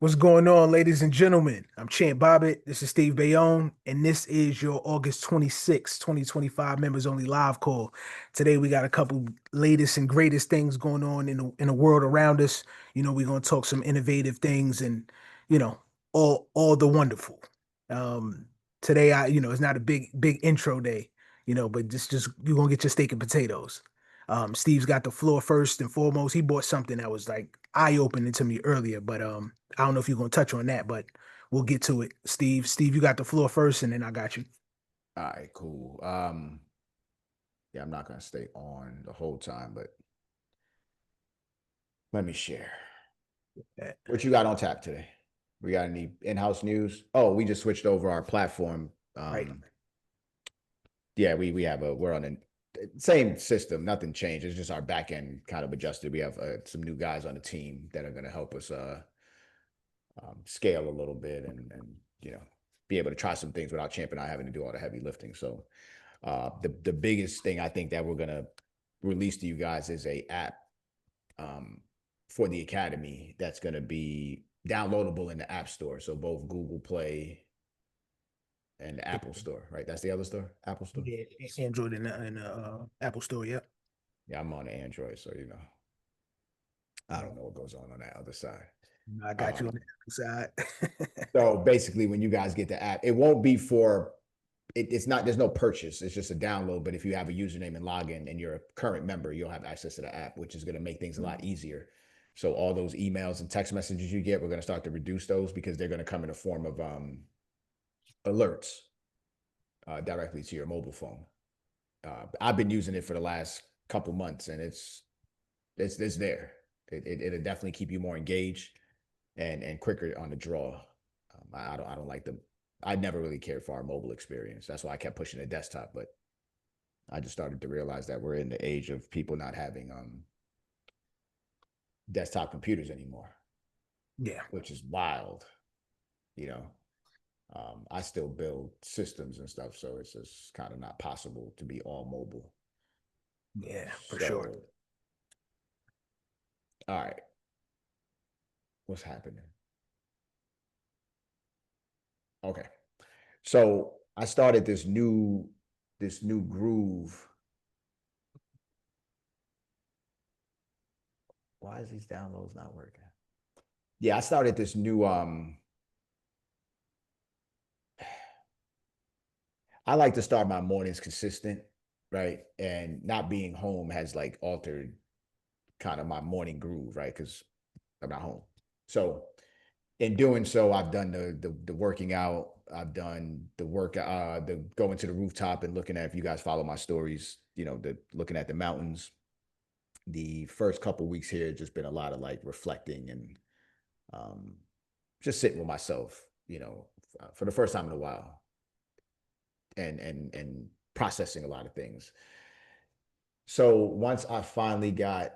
What's going on, ladies and gentlemen? I'm Champ Bobbitt. This is Steve Bayonne, and this is your August 2025 members only live call. Today, we got a couple latest and greatest things going on in the world around us. We're gonna talk some innovative things and you know, all the wonderful. Um, Today, it's not a big intro day, but just you're gonna get your steak and potatoes. Steve's got the floor first and foremost. He bought something that was like eye-opening to me earlier, but I don't know if you're gonna touch on that, but we'll get to it. Steve, you got the floor first, and then I got you. All right, cool. Yeah, I'm not gonna stay on the whole time, but let me share. Yeah. What you got on tap today? We got any in-house news? Oh, we just switched over our platform. Right. Yeah, we're on the same system. Nothing changed. It's just our back end kind of adjusted. We have some new guys on the team that are gonna help us scale a little bit and be able to try some things without Champ and I having to do all the heavy lifting. So the biggest thing I think that we're gonna release to you guys is a app um, for the academy that's gonna be downloadable in the App Store. So both Google Play and the Apple Store, right? That's the other store, Apple Store. Yeah, Android and Apple Store. Yep. Yeah, I'm on Android, so I don't know what goes on that other side. I got you on Um, the Apple side. so basically, when you guys get the app, it won't be for it's not, there's no purchase, it's just a download. But if you have a username and login and you're a current member, you'll have access to the app, which is going to make things a lot easier. So all those emails and text messages you get, we're going to start to reduce those because they're going to come in the form of alerts directly to your mobile phone. I've been using it for the last couple months, and it's there. It'll definitely keep you more engaged and quicker on the draw. I don't like the. I never really cared for our mobile experience. That's why I kept pushing the desktop. But I just started to realize that we're in the age of people not having desktop computers anymore, Yeah. which is wild. You know, I still build systems and stuff, so it's just kind of not possible to be all mobile. Yeah, for sure. So, all right, what's happening? Okay, so I started this new groove. Why is these downloads not working? Yeah, I started this new I like to start my mornings consistent, right? And not being home has like altered kind of my morning groove, right? Because I'm not home. So in doing so, I've done the working out. I've done the work, the going to the rooftop and looking at, if you guys follow my stories, the looking at the mountains. The first couple weeks here just been a lot of like reflecting and um, just sitting with myself, for the first time in a while, and processing a lot of things. So once I finally got,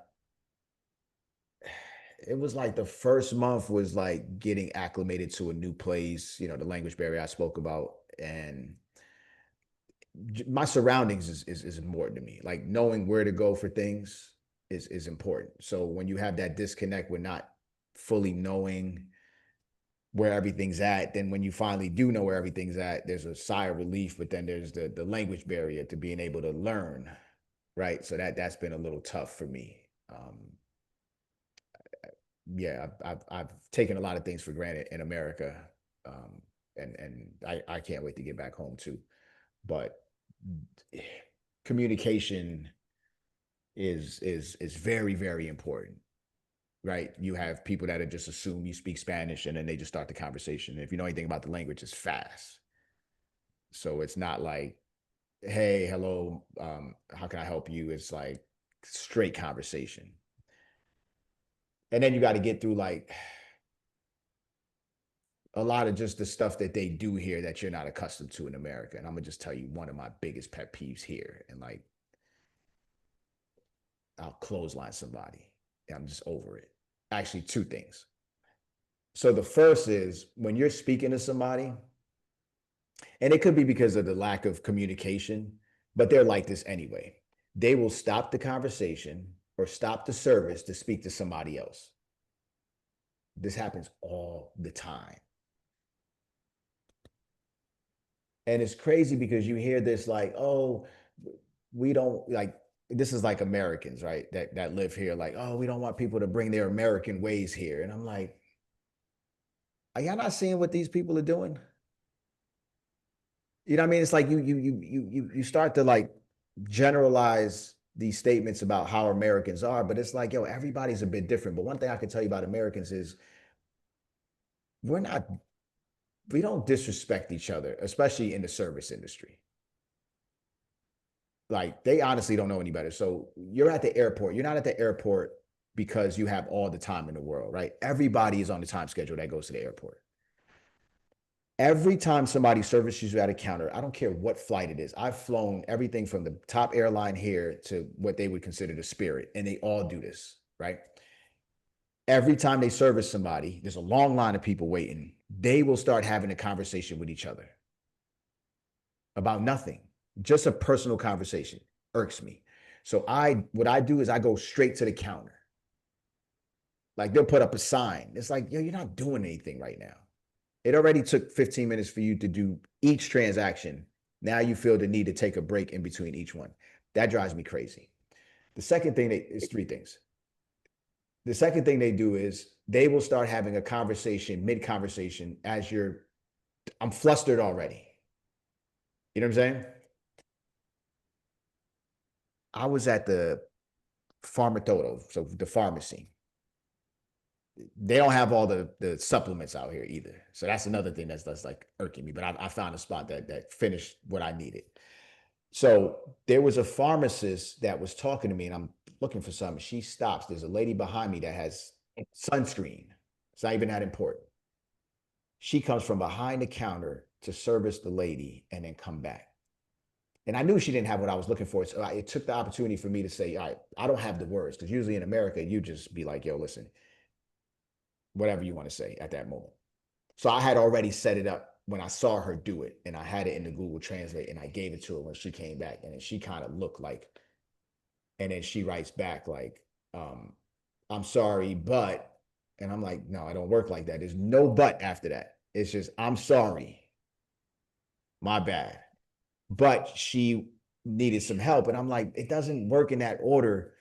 it was like the first month was like getting acclimated to a new place, the language barrier I spoke about, and my surroundings is important to me. Like knowing where to go for things is important. So when you have that disconnect with not fully knowing where everything's at, then when you finally do know where everything's at, there's a sigh of relief. But then there's the language barrier to being able to learn, right? So that's been a little tough for me. Yeah, I've taken a lot of things for granted in America, and I can't wait to get back home too. But communication is very, very important, right? You have people that just assume you speak Spanish and then they just start the conversation. If you know anything about the language, it's fast. So it's not like, hey, hello, how can I help you? It's like straight conversation. And then you got to get through like a lot of just the stuff that they do here that you're not accustomed to in America. And I'm gonna just tell you one of my biggest pet peeves here. And like, I'll clothesline somebody. And I'm just over it. Actually, two things. So the first is when you're speaking to somebody, and it could be because of the lack of communication, but they're like this anyway. They will stop the conversation or stop the service to speak to somebody else. This happens all the time. And it's crazy because you hear this like, oh, we don't like, this is like Americans, right? That live here, like, oh, we don't want people to bring their American ways here. And I'm like, are y'all not seeing what these people are doing? You know what I mean? It's like you start to like generalize these statements about how Americans are, but it's like, yo, everybody's a bit different. But one thing I can tell you about Americans is we're not, we don't disrespect each other, especially in the service industry. Like they honestly don't know any better. So you're at the airport. You're not at the airport because you have all the time in the world, right? Everybody is on the time schedule that goes to the airport. Every time somebody services you at a counter, I don't care what flight it is. I've flown everything from the top airline here to what they would consider the Spirit, and they all do this, right? Every time they service somebody, there's a long line of people waiting. They will start having a conversation with each other about nothing, just a personal conversation. Irks me. So what I do is I go straight to the counter. Like they'll put up a sign. It's like, yo, you're not doing anything right now. It already took 15 minutes for you to do each transaction. Now you feel the need to take a break in between each one. That drives me crazy. The second thing is three things. The second thing they do is they will start having a conversation, mid-conversation, as I'm flustered already. You know what I'm saying? I was at the Pharmatodo, so the pharmacy. They don't have all the supplements out here either. So that's another thing that's like irking me. But I found a spot that finished what I needed. So there was a pharmacist that was talking to me, and I'm looking for something. She stops. There's a lady behind me that has sunscreen. It's not even that important. She comes from behind the counter to service the lady and then come back. And I knew she didn't have what I was looking for. So it took the opportunity for me to say, all right, I don't have the words. Because usually in America, you just be like, yo, listen, whatever you want to say at that moment. So I had already set it up when I saw her do it, and I had it in the Google Translate, and I gave it to her when she came back, and then she kind of looked like, and then she writes back like, I'm sorry, but, and I'm like, no, I don't work like that. There's no but after that. It's just, I'm sorry, my bad. But she needed some help, and I'm like, it doesn't work in that order.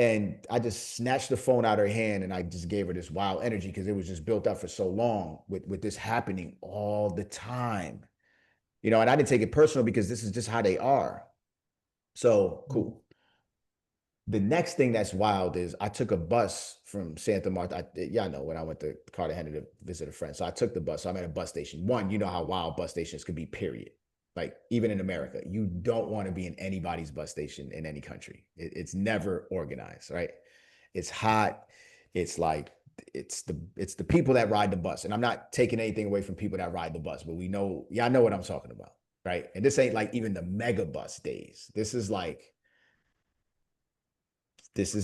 And I just snatched the phone out of her hand and I just gave her this wild energy because it was just built up for so long with this happening all the time. You know, and I didn't take it personal because this is just how they are. So cool. The next thing that's wild is I took a bus from Santa Marta. Y'all know when I went to Cartagena to visit a friend. So I took the bus. So I'm at a bus station. One, you know how wild bus stations could be, period. Like even in America, you don't want to be in anybody's bus station in any country. It's never organized, right? It's hot. It's like it's the people that ride the bus. And I'm not taking anything away from people that ride the bus, but we know, y'all know what I'm talking about, right? And this ain't like even the mega bus days. This is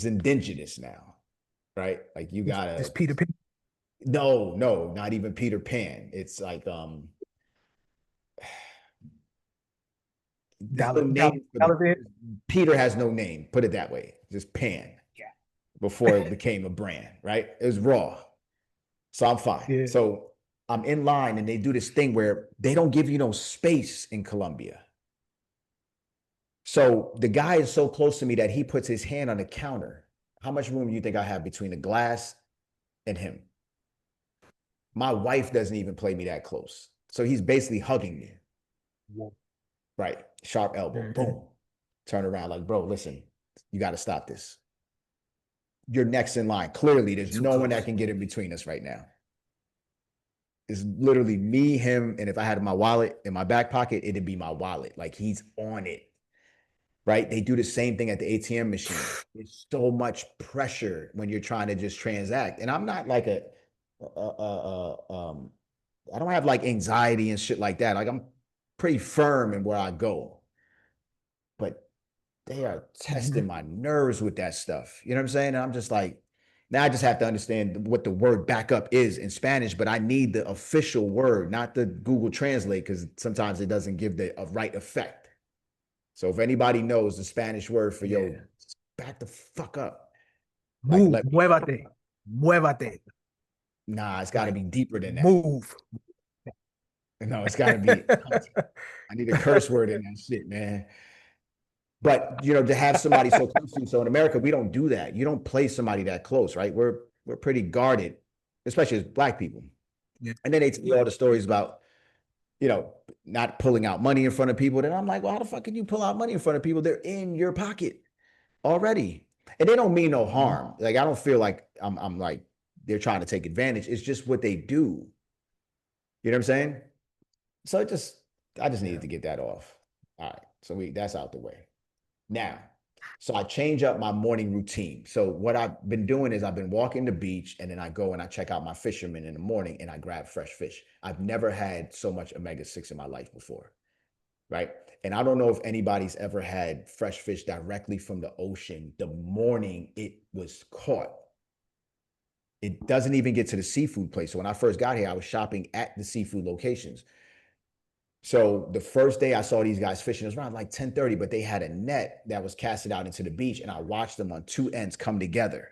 indigenous now, right? Like you This gotta Peter Pan. no, not even Peter Pan. It's like there's no name for the Dollar Peter has no name. Put it that way. Just Pan before it became a brand, right? It was raw. So I'm fine. Yeah. So I'm in line and they do this thing where they don't give you no space in Colombia. So the guy is so close to me that he puts his hand on the counter. How much room do you think I have between the glass and him? My wife doesn't even play me that close. So he's basically hugging me. Right. Sharp elbow. Boom. Turn around like, bro, listen, you got to stop this. You're next in line. Clearly, there's no one that can get in between us right now. It's literally me, him, and if I had my wallet in my back pocket, it'd be my wallet. Like he's on it. Right? They do the same thing at the ATM machine. There's so much pressure when you're trying to just transact. And I'm not like I don't have like anxiety and shit like that. Like I'm pretty firm in where I go. But they are testing my nerves with that stuff. You know what I'm saying? And I'm just like, now I just have to understand what the word backup is in Spanish, but I need the official word, not the Google Translate, because sometimes it doesn't give the right effect. So if anybody knows the Spanish word for yo, back the fuck up. Like, Move, muévate, muévate. Nah, it's got to Like be deeper than that. move. No, it's got to be. I need a curse word in that shit, man. But to have somebody so close to you. So in America, we don't do that. You don't play somebody that close, right? We're pretty guarded, especially as black people. Yeah. And then they tell you all the stories about, you know, not pulling out money in front of people. Then I'm like, well, how the fuck can you pull out money in front of people? They're in your pocket already. And they don't mean no Mhm. harm. Like I don't feel like I'm like they're trying to take advantage. It's just what they do. You know what I'm saying? So I just needed Yeah. to get that off. All right. So that's out the way. Now, so I change up my morning routine. So what I've been doing is I've been walking the beach and then I go and I check out my fishermen in the morning and I grab fresh fish. I've never had so much omega-6 in my life before, right? And I don't know if anybody's ever had fresh fish directly from the ocean the morning it was caught. It doesn't even get to the seafood place. So when I first got here, I was shopping at the seafood locations. So the first day I saw these guys fishing, it was around like 10:30, but they had a net that was casted out into the beach, and I watched them on two ends come together.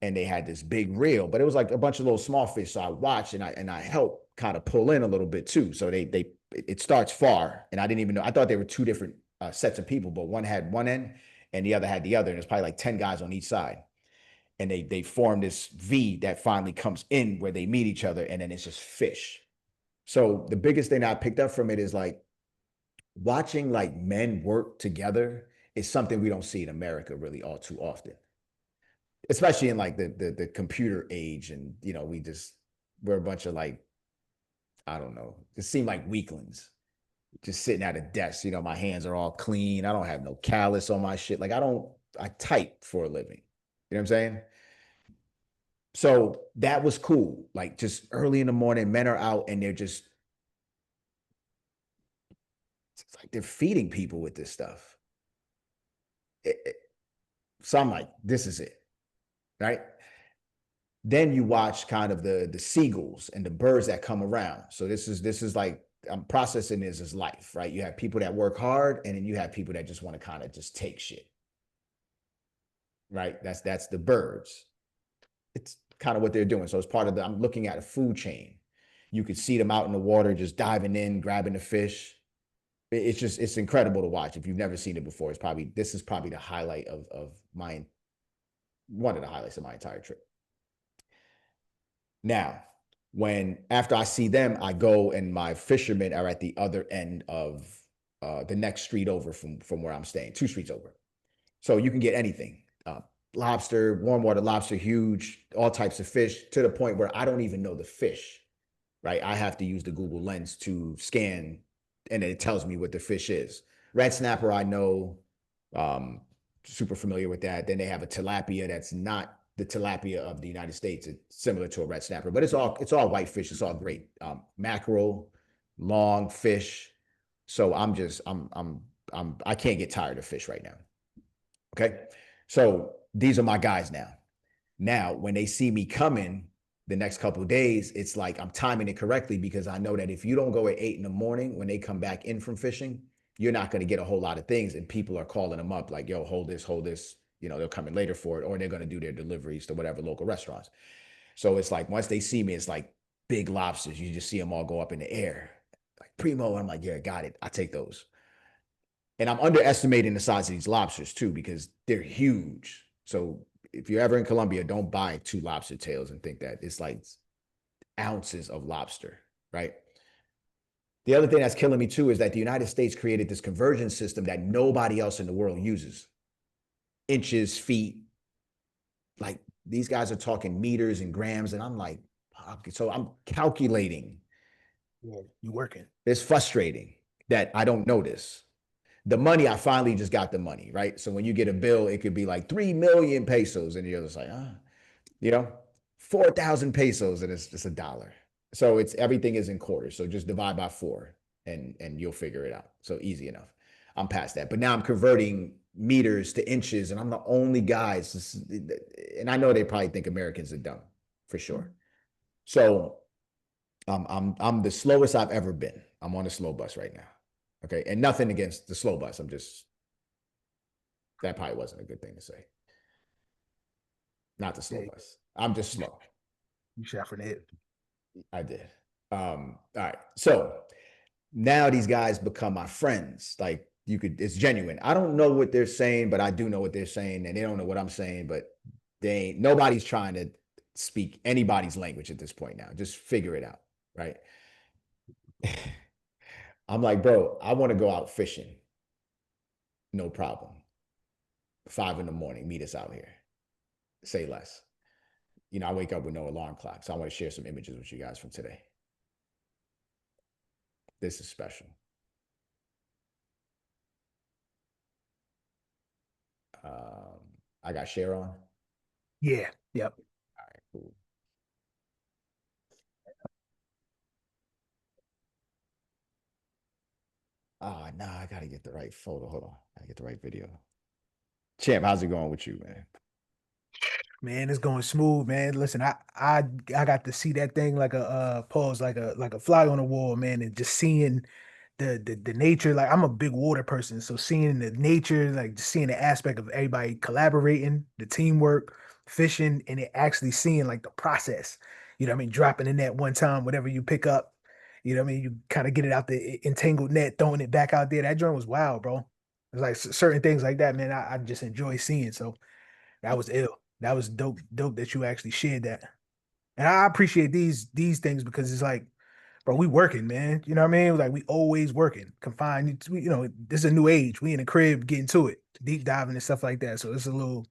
And they had this big reel, but it was like a bunch of little small fish. So I watched and I helped kind of pull in a little bit too. So it starts far, and I didn't even know. I thought they were two different sets of people, but one had one end and the other had the other, and there's probably like 10 guys on each side. And they form this V that finally comes in where they meet each other, and then it's just fish. So the biggest thing I picked up from it is like watching like men work together is something we don't see in America really all too often, especially in like the computer age. And we're a bunch of like, I don't know, it seem like weaklings just sitting at a desk. My hands are all clean. I don't have no callus on my shit. Like I type for a living. You know what I'm saying? So that was cool. Like just early in the morning, men are out and it's like they're feeding people with this stuff. So I'm like, this is it, right? Then you watch kind of the seagulls and the birds that come around. So this is like I'm processing this as life, right? You have people that work hard, and then you have people that just want to kind of just take shit, right? That's the birds. It's kind of what they're doing. So it's part of I'm looking at a food chain. You could see them out in the water, just diving in, grabbing the fish. It's incredible to watch. If you've never seen it before, this is probably the highlight of my one of the highlights of my entire trip. Now, when after I see them, I go and my fishermen are at the other end of the next street over from where I'm staying, two streets over. So you can get anything. Lobster, warm water lobster, huge, all types of fish, to the point where I don't even know the fish, right? I have to use the Google Lens to scan, and it tells me what the fish is. Red snapper, I know, um, super familiar with that. Then they have a tilapia that's not the tilapia of the United States. It's similar to a red snapper, but it's all white fish. It's all great. Mackerel, long fish. So I can't get tired of fish right now. Okay. So these are my guys now. Now, when they see me coming the next couple of days, it's like I'm timing it correctly because I know that if you don't go at 8 in the morning when they come back in from fishing, you're not going to get a whole lot of things. And people are calling them up like, yo, hold this, hold this. They'll come in later for it, or they're going to do their deliveries to whatever local restaurants. So it's like once they see me, it's like big lobsters. You just see them all go up in the air. Like primo, I'm like, yeah, got it. I take those. And I'm underestimating the size of these lobsters too because they're huge. So if you're ever in Colombia, don't buy two lobster tails and think that it's like ounces of lobster, right? The other thing that's killing me too is that the United States created this conversion system that nobody else in the world uses. Inches, feet, like these guys are talking meters and grams, and I'm like, so I'm calculating. Yeah, you working. It's frustrating that I don't know this. The money, I finally just got the money, right? So when you get a bill, it could be like 3 million pesos, and you're just like, you know, 4,000 pesos, and it's just a dollar. So everything is in quarters. So just divide by four, and you'll figure it out. So easy enough. I'm past that, but now I'm converting meters to inches, and I'm the only guys. And I know they probably think Americans are dumb, for sure. So I'm the slowest I've ever been. I'm on a slow bus right now. Okay, and nothing against the slow bus. That probably wasn't a good thing to say. Not the slow Hey, bus. I'm just slow. You shot from the hip. I did. All right. So now these guys become my friends. Like you could, it's genuine. I don't know what they're saying, but I do know what they're saying, and they don't know what I'm saying, but they ain't nobody's trying to speak anybody's language at this point now. Just figure it out, right? I'm like, bro, I want to go out fishing. No problem. 5 in the morning, meet us out here. Say less. I wake up with no alarm clock. So I want to share some images with you guys from today. This is special. I got share on. All Yeah. Yep. right, cool. Ah, nah, I gotta get the right photo. Hold on. I gotta get the right video. Champ, how's it going with you, man? Man, it's going smooth, man. Listen, I got to see that thing like a pause, like a fly on the wall, man, and just seeing the nature. Like I'm a big water person, so seeing the nature, like just seeing the aspect of everybody collaborating, the teamwork, fishing, and it actually seeing like the process. You know what I mean? Dropping in that one time, whatever you pick up, you know what I mean? You kind of get it out the entangled net, throwing it back out there. That joint was wild, bro. It's like certain things like that, man. I just enjoy seeing. So that was ill. That was dope that you actually shared that. And I appreciate these things because it's like, bro, we working, man. You know what I mean? Like we always working, confined. This is a new age. We in the crib getting to it, deep diving and stuff like that. So it's a little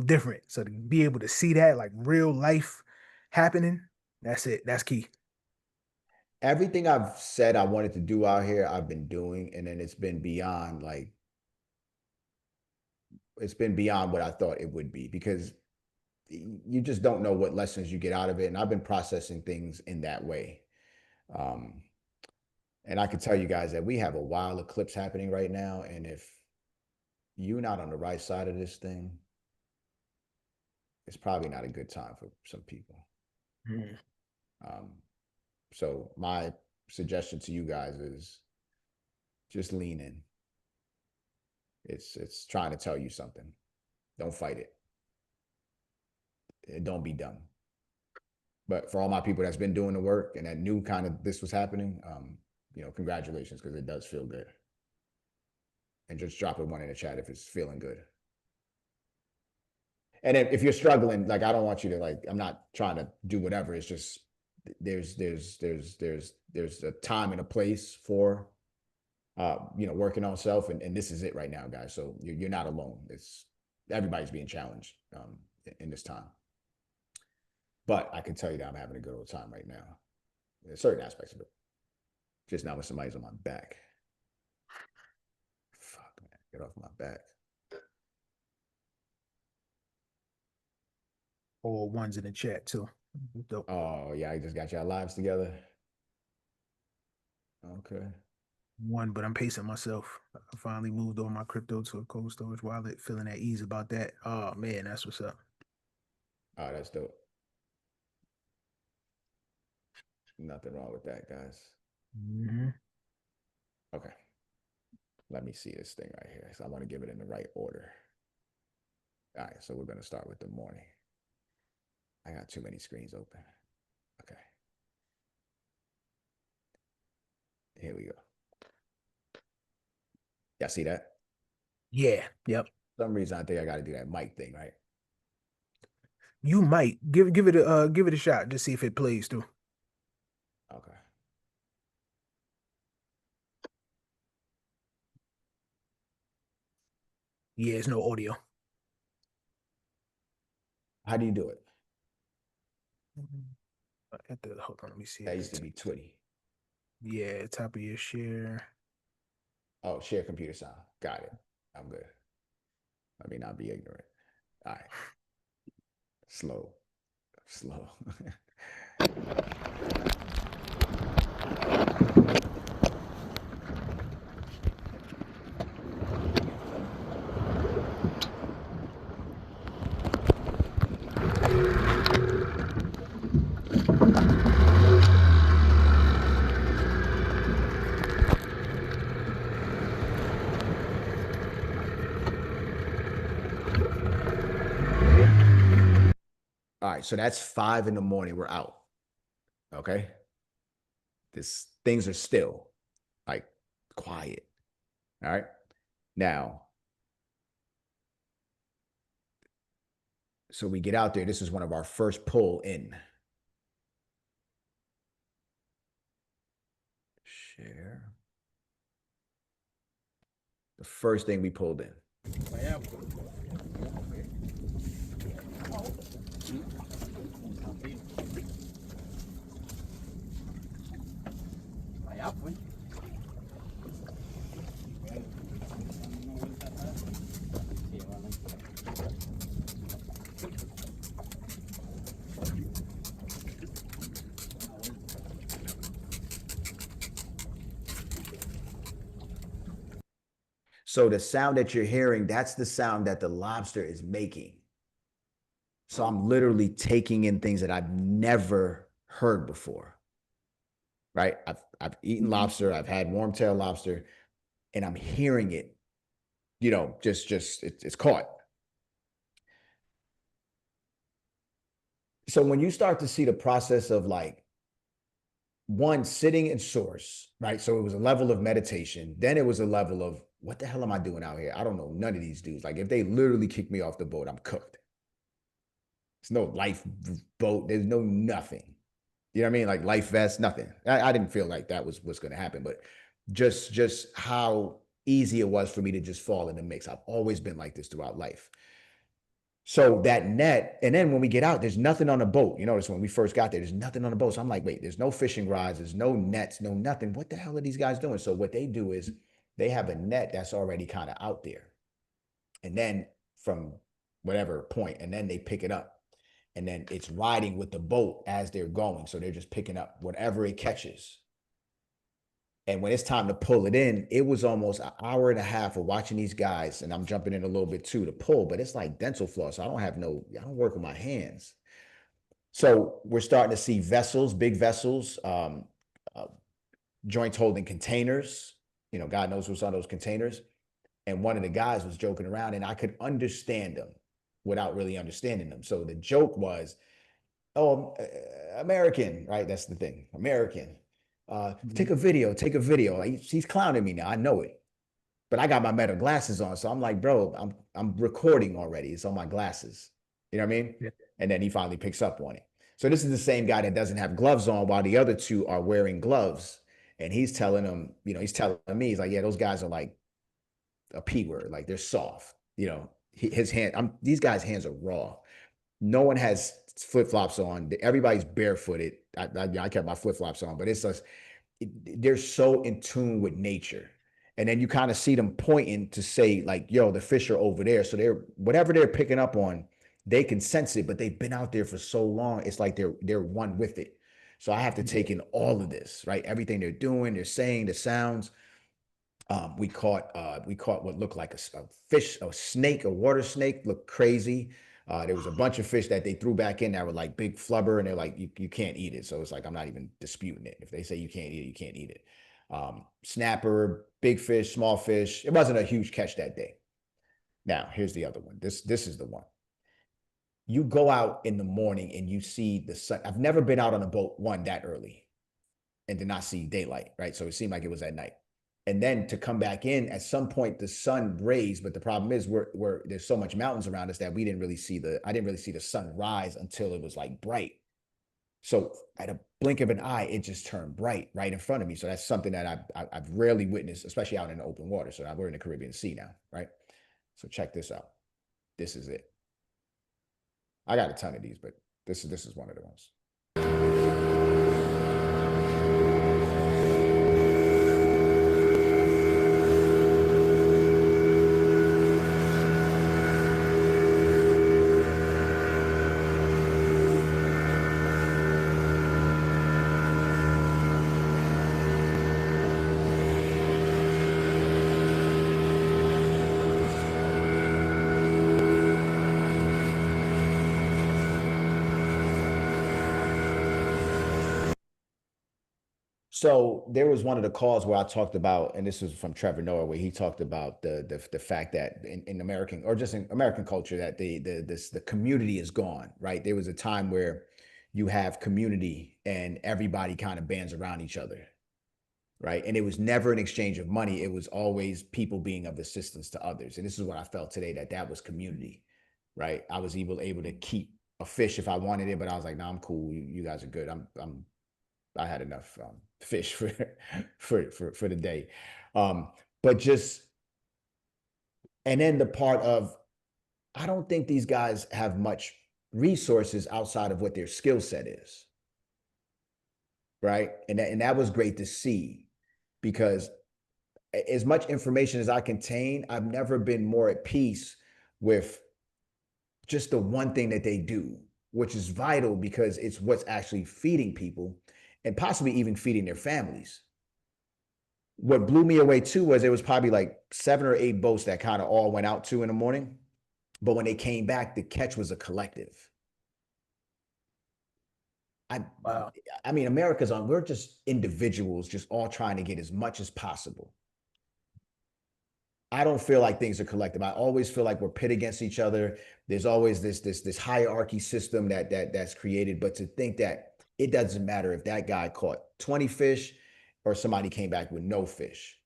different. So to be able to see that like real life happening, that's it. That's key. Everything I've said I wanted to do out here, I've been doing, and then it's been beyond what I thought it would be because you just don't know what lessons you get out of it. And I've been processing things in that way. Um, and I can tell you guys that we have a wild eclipse happening right now. And if you're not on the right side of this thing, it's probably not a good time for some people. Mm. Um, so my suggestion to you guys is just lean in. It's trying to tell you something. Don't fight it. And don't be dumb. But for all my people that's been doing the work and that knew kind of this was happening, congratulations because it does feel good. And just drop it one in the chat if it's feeling good. And if you're struggling, like I don't want you to I'm not trying to do whatever. It's just there's a time and a place for working on self, and this is it right now, guys. So you're not alone. It's everybody's being challenged in this time. But I can tell you that I'm having a good old time right now. There's certain aspects of it. Just not when somebody's on my back. Fuck, man. Get off my back. Or ones in the chat too. Dope. Oh, yeah, I just got y'all lives together. Okay. One, but I'm pacing myself. I finally moved all my crypto to a cold storage wallet, feeling at ease about that. Oh man, that's what's up. Oh, that's dope. Nothing wrong with that, guys. Mm-hmm. Okay. Let me see this thing right here. So I want to give it in the right order. All right, so we're going to start with the morning. I got too many screens open. Okay. Here we go. Y'all see that? Yeah, yep. For some reason I think I got to do that mic thing, right? You might give it a shot. Just see if it plays too. Okay. Yeah, it's no audio. How do you do it? Hold on, let me see That at used to be Twitty. yeah, top of your share. Oh, share computer sound. Got it. I'm good. Let me not be ignorant. All right. Slow. Slow. All right, so that's 5 in the morning. We're out. Okay. Things are still like quiet. All right. Now, so we get out there. This is one of our first pull in. Share. The first thing we pulled in. So the sound that you're hearing, that's the sound that the lobster is making. So I'm literally taking in things that I've never heard before. Right? I've eaten lobster, I've had warm tail lobster, and I'm hearing it, just it's caught. So when you start to see the process of like one sitting in source, right? So it was a level of meditation. Then it was a level of what the hell am I doing out here? I don't know none of these dudes. Like if they literally kick me off the boat, I'm cooked. There's no life boat. There's no nothing. You know what I mean? Like life vest, nothing. I didn't feel like that was what's going to happen, but just how easy it was for me to just fall in the mix. I've always been like this throughout life. So that net, and then when we get out, there's nothing on the boat. You notice when we first got there, there's nothing on the boat. So I'm like, wait, there's no fishing rods, there's no nets, no nothing. What the hell are these guys doing? So what they do is they have a net that's already kind of out there. And then from whatever point, and then they pick it up. And then it's riding with the boat as they're going. So they're just picking up whatever it catches. And when it's time to pull it in, it was almost an hour and a half of watching these guys. And I'm jumping in a little bit too to pull, but it's like dental floss. So I don't work with my hands. So we're starting to see vessels, big vessels, joints holding containers. God knows what's on those containers. And one of the guys was joking around and I could understand them without really understanding them. So the joke was, oh, American, right? That's the thing. American. Take a video. Like, he's clowning me now. I know it. But I got my Meta glasses on. So I'm like, bro, I'm recording already. It's on my glasses. You know what I mean? Yeah. And then he finally picks up on it. So this is the same guy that doesn't have gloves on while the other two are wearing gloves. And he's telling him, he's telling me, he's like, yeah, those guys are like a P word. Like they're soft. His hand, these guys' hands are raw. No one has flip-flops on. Everybody's barefooted. I kept my flip-flops on, but it's just, they're so in tune with nature. And then you kind of see them pointing to say like, yo, the fish are over there. So whatever they're picking up on, they can sense it, but they've been out there for so long. It's like they're one with it. So I have to take in all of this, right? Everything they're doing, they're saying, the sounds. We caught what looked like a fish, a snake, a water snake, looked crazy. There was a bunch of fish that they threw back in that were like big flubber, and they're like, you can't eat it. So it's like, I'm not even disputing it. If they say you can't eat it, you can't eat it. Snapper, big fish, small fish. It wasn't a huge catch that day. Now, here's the other one. This is the one. You go out in the morning and you see the sun. I've never been out on a boat, that early and did not see daylight, right? So it seemed like it was at night. And then to come back in, at some point the sun rays, but the problem is we're there's so much mountains around us that I didn't really see the sun rise until it was like bright. So at a blink of an eye, it just turned bright right in front of me. So that's something that I've rarely witnessed, especially out in the open water. So we're in the Caribbean Sea now, right? So check this out. This is it. I got a ton of these, but this is one of the ones. So there was one of the calls where I talked about, and this was from Trevor Noah, where he talked about the fact that in American, or just in American culture, that the community is gone, right? There was a time where you have community and everybody kind of bands around each other, right? And it was never an exchange of money. It was always people being of assistance to others. And this is what I felt today, that was community, right? I was able to keep a fish if I wanted it, but I was like, no, I'm cool. You guys are good. I had enough fish for for the day. Um, but just, and then the part of, I don't think these guys have much resources outside of what their skill set is, right? And that was great to see, because as much information as I contain, I've never been more at peace with just the one thing that they do, which is vital because it's what's actually feeding people and possibly even feeding their families. What blew me away too was there was probably like 7 or 8 boats that kind of all went out too in the morning. But when they came back, the catch was a collective. I Wow. I mean, America's on, we're just individuals, just all trying to get as much as possible. I don't feel like things are collective. I always feel like we're pit against each other. There's always this hierarchy system that's created. But to think that it doesn't matter if that guy caught 20 fish or somebody came back with no fish,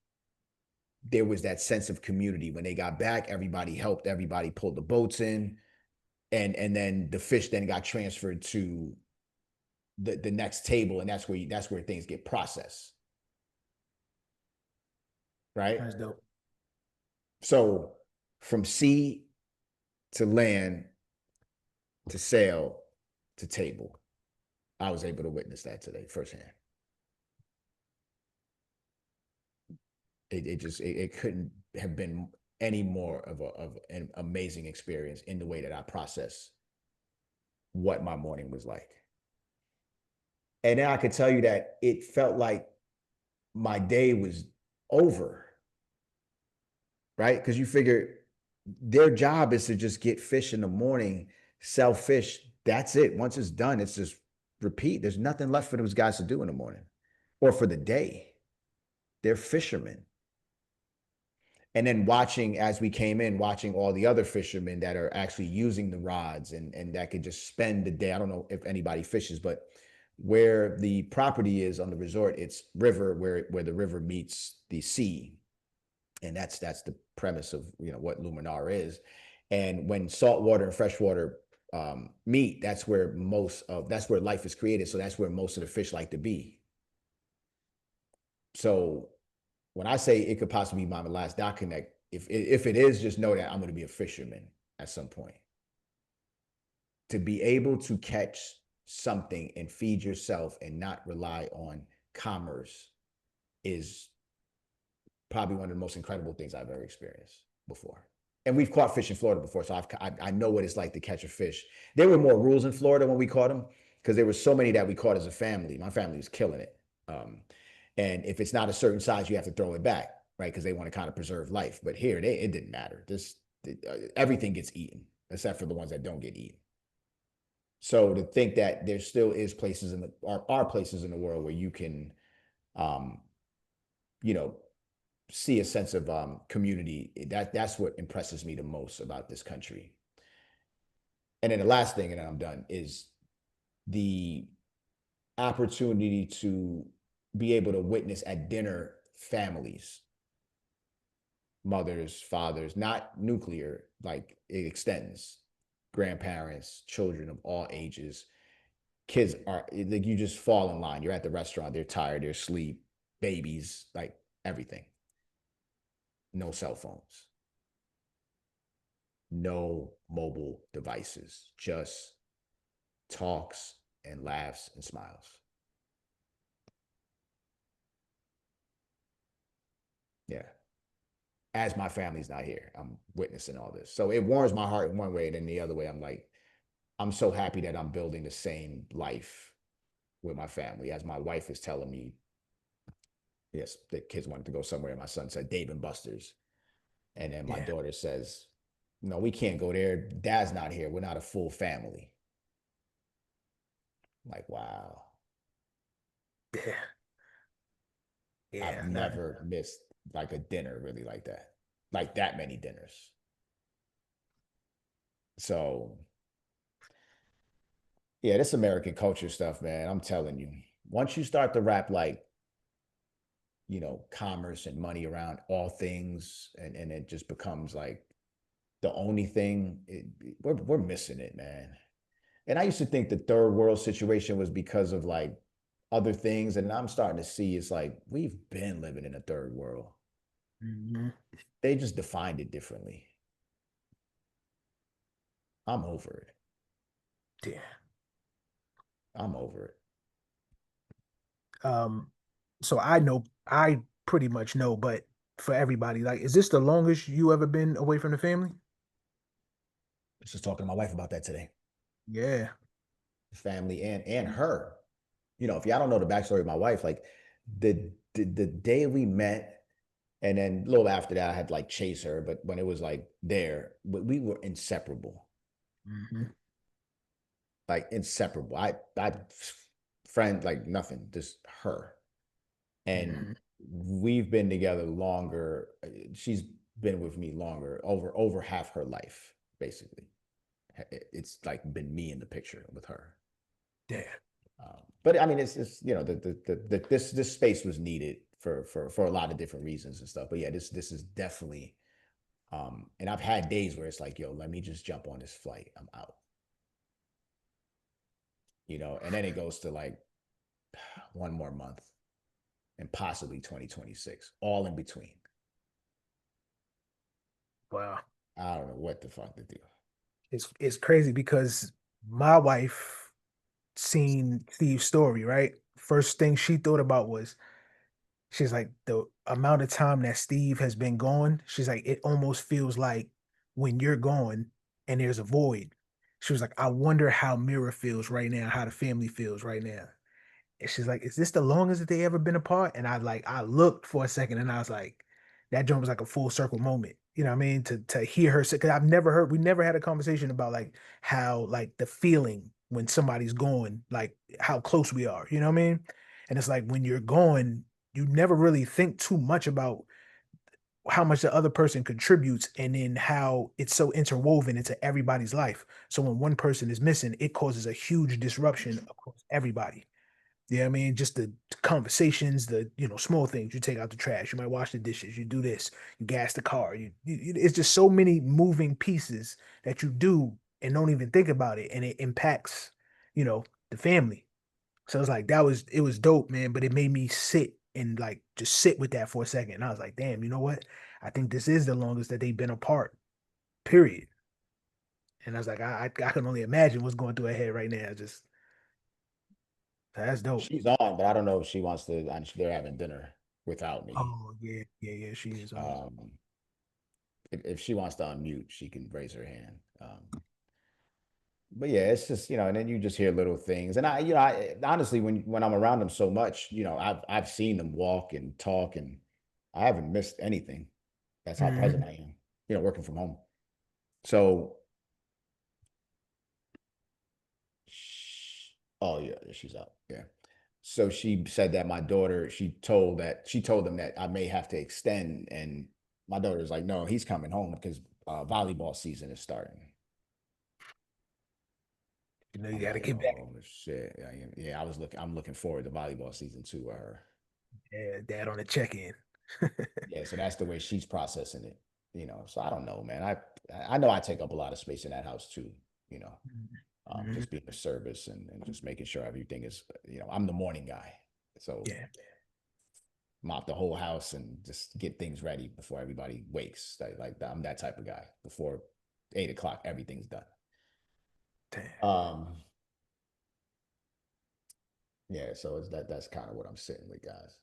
there was that sense of community. When they got back, everybody helped, everybody pulled the boats in, and then the fish then got transferred to the next table, and that's where things get processed, right? That's dope. So from sea to land to sail to table, I was able to witness that today firsthand. It couldn't have been any more of an amazing experience in the way that I process what my morning was like. And then I could tell you that it felt like my day was over, right? Because you figure their job is to just get fish in the morning, sell fish. That's it. Once it's done, it's just repeat. There's nothing left for those guys to do in the morning or for the day. They're fishermen. And then watching, as we came in, watching all the other fishermen that are actually using the rods and that could just spend the day. I don't know if anybody fishes, but where the property is on the resort, it's river, where the river meets the sea. And that's the premise of what Luminar is. And when saltwater and freshwater meet, that's where life is created. So that's where most of the fish like to be. So when I say it could possibly be my last dot connect, if it is, just know that I'm going to be a fisherman at some point. To be able to catch something and feed yourself and not rely on commerce is probably one of the most incredible things I've ever experienced before. And we've caught fish in Florida before, so I know what it's like to catch a fish. There were more rules in Florida when we caught them because there were so many that we caught as a family. My family was killing it. And if it's not a certain size, you have to throw it back, right? Because they want to kind of preserve life. But here, it didn't matter. Everything gets eaten except for the ones that don't get eaten. So to think that there still is places are places in the world where you can, um, you know, see a sense of community. That's what impresses me the most about this country. And then the last thing, and then I'm done, is the opportunity to be able to witness at dinner families, mothers, fathers, not nuclear, like it extends, grandparents, children of all ages. Kids are like, you just fall in line. You're at the restaurant, they're tired, they're asleep, babies, like everything. No cell phones, no mobile devices, just talks and laughs and smiles. Yeah. As my family's not here, I'm witnessing all this. So it warms my heart in one way, and then the other way, I'm like, I'm so happy that I'm building the same life with my family. As my wife is telling me, yes, the kids wanted to go somewhere. And my son said Dave and Buster's. And then my Yeah. daughter says, no, we can't go there. Dad's not here. We're not a full family. I'm like, wow. Yeah. I've Yeah, never missed like a dinner really like that many dinners. So yeah, this American culture stuff, man. I'm telling you, once you start to wrap like, commerce and money around all things, and it just becomes like the only thing, we're missing it, man. And I used to think the third world situation was because of like other things, and I'm starting to see it's like we've been living in a third world. mhm. They just defined it differently. I'm over it. Yeah. I'm over it. Um, so I pretty much know, but for everybody, like, is this the longest you ever been away from the family? I was just talking to my wife about that today. Yeah. Family and her. If y'all don't know the backstory of my wife, like the day we met, and then a little after that, I had to like chase her. But when it was like there, we were inseparable, Hmm. like inseparable. I friend like nothing, just her. And Hmm. we've been together longer. She's been with me longer, over half her life, basically. It's like been me in the picture with her. Yeah. But I mean, it's this space was needed for a lot of different reasons and stuff. But yeah, this is definitely. And I've had days where it's like, yo, let me just jump on this flight. I'm out. And then it goes to like one more month and possibly 2026, all in between. Wow. I don't know what the fuck to do. It's crazy because my wife seen Steve's story, right? First thing she thought about was she's like the amount of time that Steve has been gone. She's like, it almost feels like when you're gone and there's a void. She was like, I wonder how Mira feels right now, how the family feels right now. And she's like, is this the longest that they ever been apart? And I looked for a second and I was like, that joint was like a full circle moment. You know what I mean? To hear her say, because we never had a conversation about like how like the feeling when somebody's gone, like how close we are. You know what I mean? And it's like when you're gone, you never really think too much about how much the other person contributes and then how it's so interwoven into everybody's life. So when one person is missing, it causes a huge disruption across everybody. Yeah, I mean, just the conversations, the small things. You take out the trash, you might wash the dishes, you do this, you gas the car. It's just so many moving pieces that you do and don't even think about it, and it impacts, you know, the family. So it's like it was dope, man. But it made me sit and like just sit with that for a second. And I was like, damn, you know what? I think this is the longest that they've been apart. Period. And I was like, I can only imagine what's going through her head right now. Just that's dope. She's on, but I don't know if she wants to. They're having dinner without me. Oh yeah, yeah, yeah. She is on. Um, if she wants to unmute, she can raise her hand. But yeah, it's just and then you just hear little things, and I honestly, when I'm around them so much, I've seen them walk and talk, and I haven't missed anything. That's how present Mhm. I am. Working from home. So, oh yeah, she's out. Yeah. So she said that my daughter, she told them that I may have to extend, and my daughter's like, no, he's coming home because volleyball season is starting. You I'm got to like, get back. oh shit, yeah. I'm looking forward to volleyball season too with her. Yeah, dad on the check-in. Yeah, so that's the way she's processing it. So I don't know, man. I know I take up a lot of space in that house too. You know, Mhm. just being a service and just making sure everything is. I'm the morning guy, so Yeah, mop the whole house and just get things ready before everybody wakes. I'm that type of guy. Before 8 o'clock, everything's done. damn. Um, yeah, so that's kind of what I'm sitting with, guys.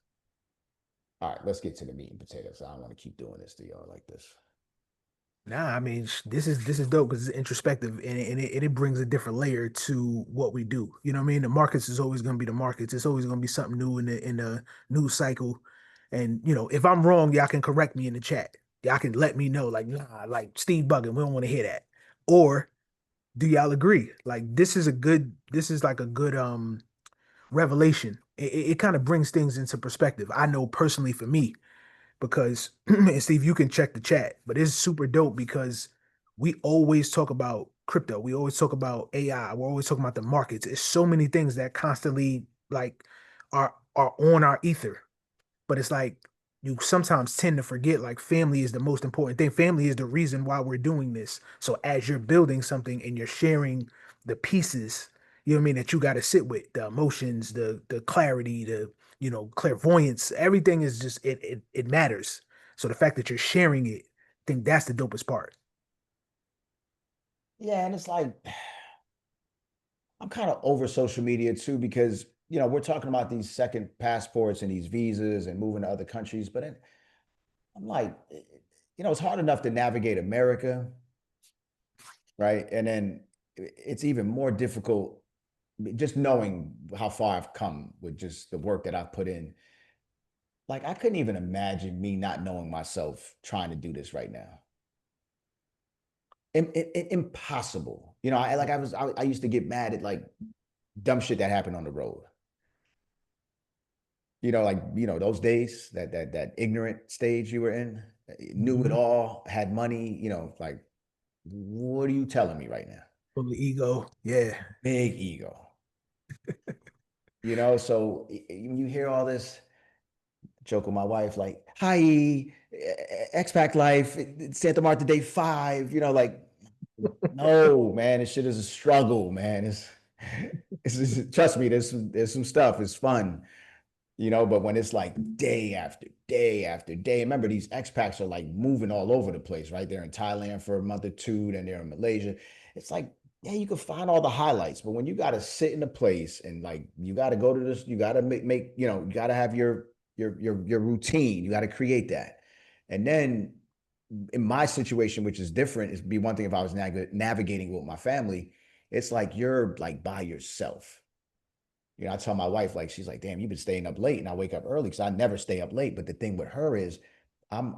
All right, let's get to the meat and potatoes. I don't want to keep doing this to y'all like this. Nah, I mean, this is dope because it's introspective and it brings a different layer to what we do. You know what I mean? The markets is always going to be the markets. It's always going to be something new in the news cycle. And if I'm wrong, y'all can correct me in the chat. Y'all can let me know, like, nah, like Steve bugging. We don't want to hear that. Or do y'all agree? Like, this is like a good revelation it kind of brings things into perspective. I know personally for me, because and Steve, you can check the chat, but it's super dope because we always talk about crypto. We always talk about AI. We're always talking about the markets. It's so many things that constantly like are on our ether. But it's like you sometimes tend to forget like family is the most important thing. Family is the reason why we're doing this. So as you're building something and you're sharing the pieces, you know what I mean, that you got to sit with, the emotions, the clarity, the clairvoyance, everything is just it matters. So the fact that you're sharing it, I think that's the dopest part. Yeah, and it's like I'm kind of over social media too because we're talking about these second passports and these visas and moving to other countries, but I'm like, it's hard enough to navigate America, right? And then it's even more difficult just knowing how far I've come with just the work that I've put in. Like I couldn't even imagine me not knowing myself trying to do this right now. Impossible. I used to get mad at like dumb shit that happened on the road. Those days, that ignorant stage you were in, knew it Mhm. all, had money, like what are you telling me right now? From the ego. Yeah. Big ego. So you hear all this, joke with my wife, like, hi, expat life, Santa Marta day 5, like, no, man, this shit is a struggle, man. Trust me, there's some stuff, it's fun. But when it's like day after day after day, remember these expats are like moving all over the place, right? They're in Thailand for a month or two, then they're in Malaysia. It's like, yeah, you can find all the highlights, but when you got to sit in a place and like you got to go to this, you got to make, you got to have your routine. You got to create that. And then in my situation, which is different, it'd be one thing if I was navigating with my family. It's like you're like by yourself. I tell my wife, like, she's like, damn, you've been staying up late. And I wake up early because I never stay up late. But the thing with her is I'm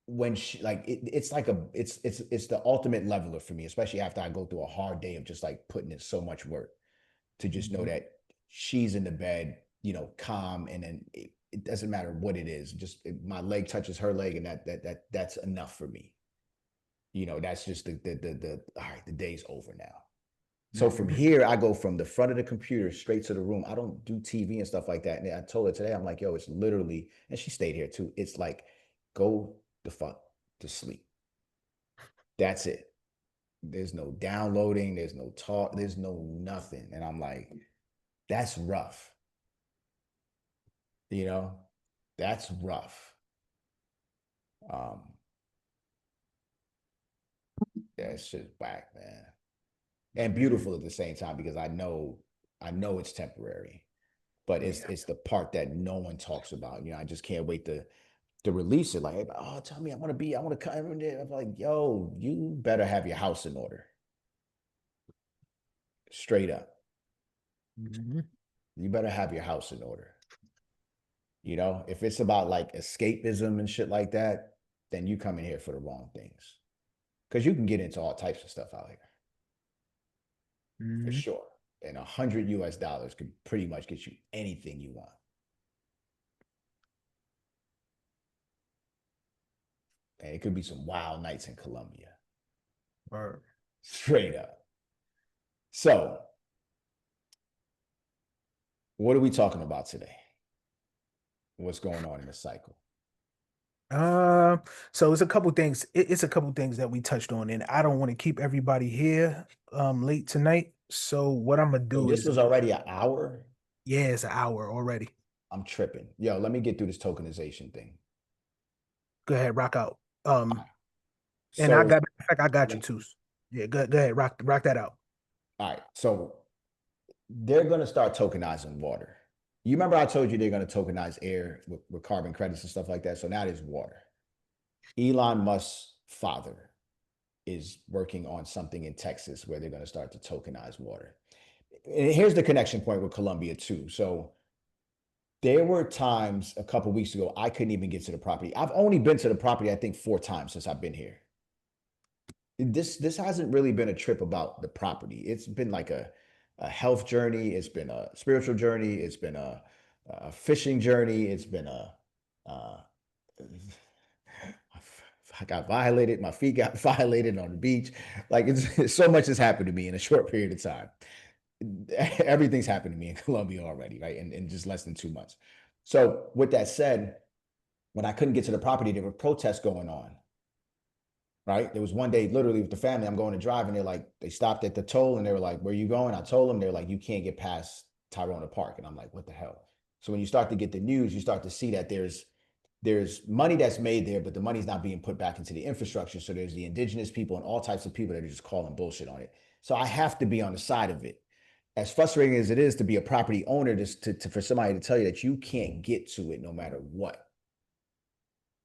when she like it's like it's the ultimate leveler for me, especially after I go through a hard day of just like putting in so much work to just know Mhm. that she's in the bed, calm, and then it doesn't matter what it is. Just my leg touches her leg, and that's enough for me. That's just the all right, the day's over now. So from Mhm. here, I go from the front of the computer straight to the room. I don't do TV and stuff like that. And I told her today, I'm like, yo, it's literally, and she stayed here too. It's like, go the fuck to sleep. That's it. There's no downloading, there's no talk, there's no nothing. And I'm like, that's rough. You know, that's rough. Um, that's just whack, man. And Mhm. beautiful at the same time because I know it's temporary, but it's Yeah. it's the part that no one talks about. I just can't wait to release it. Like, oh, tell me, I want to come in there. I'm like, yo, you better have your house in order. Straight up. Mhm. You better have your house in order. If it's about like escapism and shit like that, then you come in here for the wrong things. Because you can get into all types of stuff out here for Mhm. sure. And $100 could pretty much get you anything you want. And it could be some wild nights in Colombia. Or Straight up. So, what are we talking about today? What's going on in the cycle? Uh, so it's a couple things. It's a couple things that we touched on, and I don't want to keep everybody here late tonight. So what I'm gonna Yo, do this is, was already an hour. yeah, it's an hour already. I'm tripping. Yo, let me get through this tokenization thing. Go ahead, rock out. And I So, got, in fact, I got you let- too. Yeah, go ahead, rock that out. all right. So, they're going to start tokenizing water. You remember I told you they're going to tokenize air with carbon credits and stuff like that. So now there's water. Elon Musk's father is working on something in Texas where they're going to start to tokenize water. And here's the connection point with Colombia too. So there were times a couple weeks ago I couldn't even get to the property. I've only been to the property I think 4 times since I've been here. This hasn't really been a trip about the property. It's been like a health journey. It's been a spiritual journey. It's been a fishing journey. It's been uh, I got violated. My feet got violated on the beach. Like it's so much has happened to me in a short period of time. Everything's happened to me in Colombia already, right? In just less than 2 months. So with that said, when I couldn't get to the property, there were protests going on, right? There was one day, literally with the family, I'm going to drive, and they stopped at the toll, and they were like, "Where are you going?" I told them, they're like, "You can't get past Tyrona Park," and I'm like, "What the hell?" So when you start to get the news, you start to see that there's money that's made there, but the money's not being put back into the infrastructure. So there's the indigenous people and all types of people that are just calling bullshit on it. So I have to be on the side of it. As frustrating as it is to be a property owner, just for somebody to tell you that you can't get to it no matter what.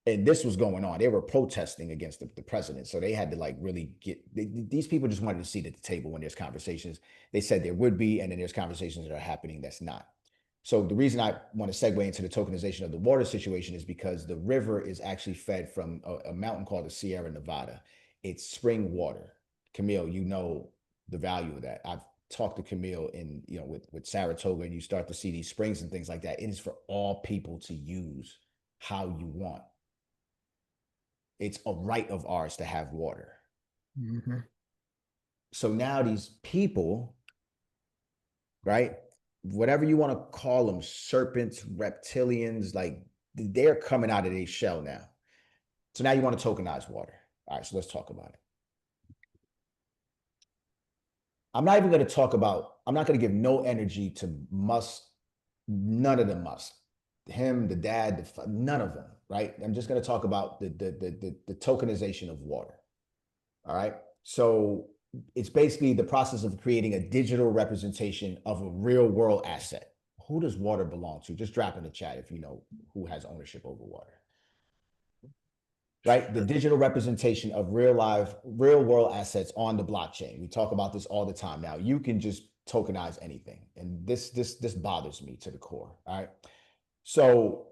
And this was going on. They were protesting against the president. So they had to like really these people just wanted to sit at the table when there's conversations. They said there would be, and then there's conversations that are happening that's not. So the reason I want to segue into the tokenization of the water situation is because the river is actually fed from a mountain called the Sierra Nevada. It's spring water. Camille, you know the value of that. I've talked to Camille with Saratoga, and you start to see these springs and things like that. It is for all people to use how you want. It's a right of ours to have water. Mm-hmm. So now these people, right? Whatever you want to call them, serpents, reptilians, like they're coming out of their shell now. So now you want to tokenize water. All right, so let's talk about it. I'm not even going to talk about, I'm not going to give no energy to Musk, none of the Musk, him, the dad, none of them, right? I'm just going to talk about the tokenization of water. All right. So it's basically the process of creating a digital representation of a real world asset. Who does water belong to? Just drop in the chat if you know who has ownership over water. Right? The digital representation of real world assets on the blockchain. We talk about this all the time. Now you can just tokenize anything. And this bothers me to the core. All right. So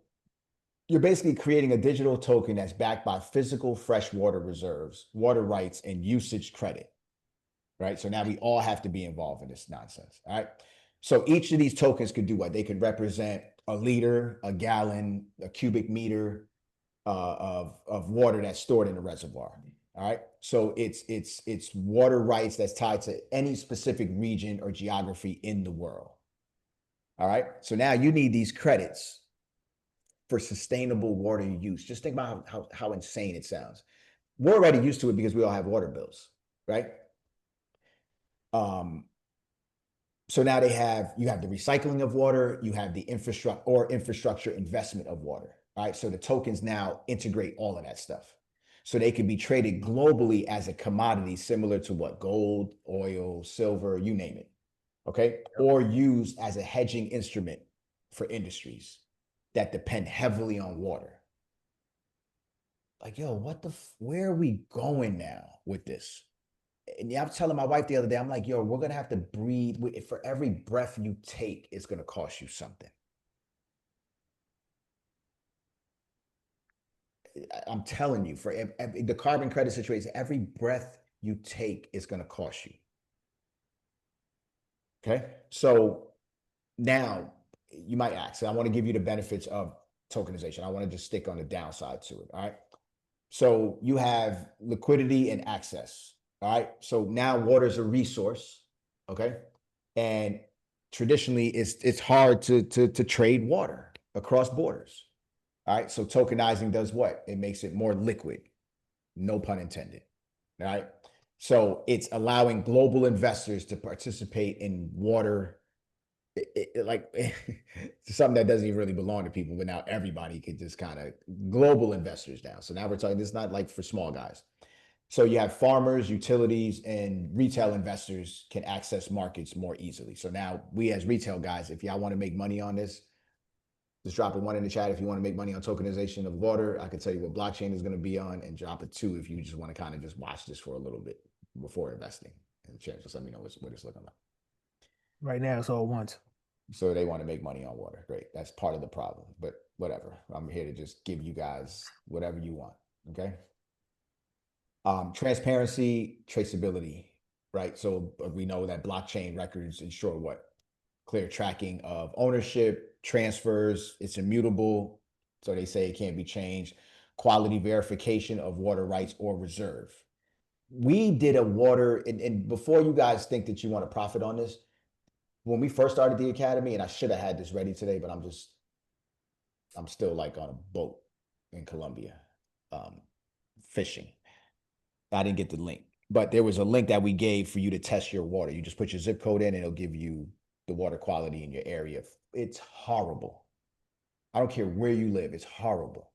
you're basically creating a digital token that's backed by physical freshwater reserves, water rights, and usage credit. Right. So now we all have to be involved in this nonsense. All right. So each of these tokens could do what? They could represent a liter, a gallon, a cubic meter of water that's stored in a reservoir. All right. So it's water rights that's tied to any specific region or geography in the world. All right. So now you need these credits for sustainable water use. Just think about how insane it sounds. We're already used to it because we all have water bills, right? Um, so now you have the recycling of water, you have the infrastructure investment of water. All right. So the tokens now integrate all of that stuff. So they can be traded globally as a commodity similar to what? Gold, oil, silver, you name it. Okay. Or used as a hedging instrument for industries that depend heavily on water. Like, yo, where are we going now with this? And yeah, I was telling my wife the other day, I'm like, yo, we're gonna have to breathe. For every breath you take, it's gonna cost you something. I'm telling you, for the carbon credit situation, every breath you take is gonna cost you. Okay, so now you might ask, I want to give you the benefits of tokenization. I want to just stick on the downside to it. All right. So you have liquidity and access. All right. So now water is a resource. Okay. And traditionally it's hard to trade water across borders. All right. So tokenizing does what? It makes it more liquid. No pun intended. All right. So it's allowing global investors to participate in water something that doesn't even really belong to people, but now everybody could just kind of global investors now. So now we're talking, this is not like for small guys. So you have farmers, utilities, and retail investors can access markets more easily. So now we as retail guys, if y'all want to make money on this, just drop a one in the chat if you want to make money on tokenization of water. I can tell you what blockchain is going to be on, and drop a two if you just want to kind of just watch this for a little bit before investing. And just let me know what it's looking like. Right now, it's all once. So they want to make money on water. Great. That's part of the problem. But whatever. I'm here to just give you guys whatever you want. Okay. Transparency, traceability, right? So we know that blockchain records ensure what? Clear tracking of ownership, transfers, it's immutable. So they say it can't be changed. Quality verification of water rights or reserve. We did a water, and before you guys think that you want to profit on this, when we first started the academy, and I should have had this ready today, but I'm still like on a boat in Colombia, um, fishing. I didn't get the link, but there was a link that we gave for you to test your water. You just put your zip code in, and it'll give you the water quality in your area. It's horrible. I don't care where you live, it's horrible,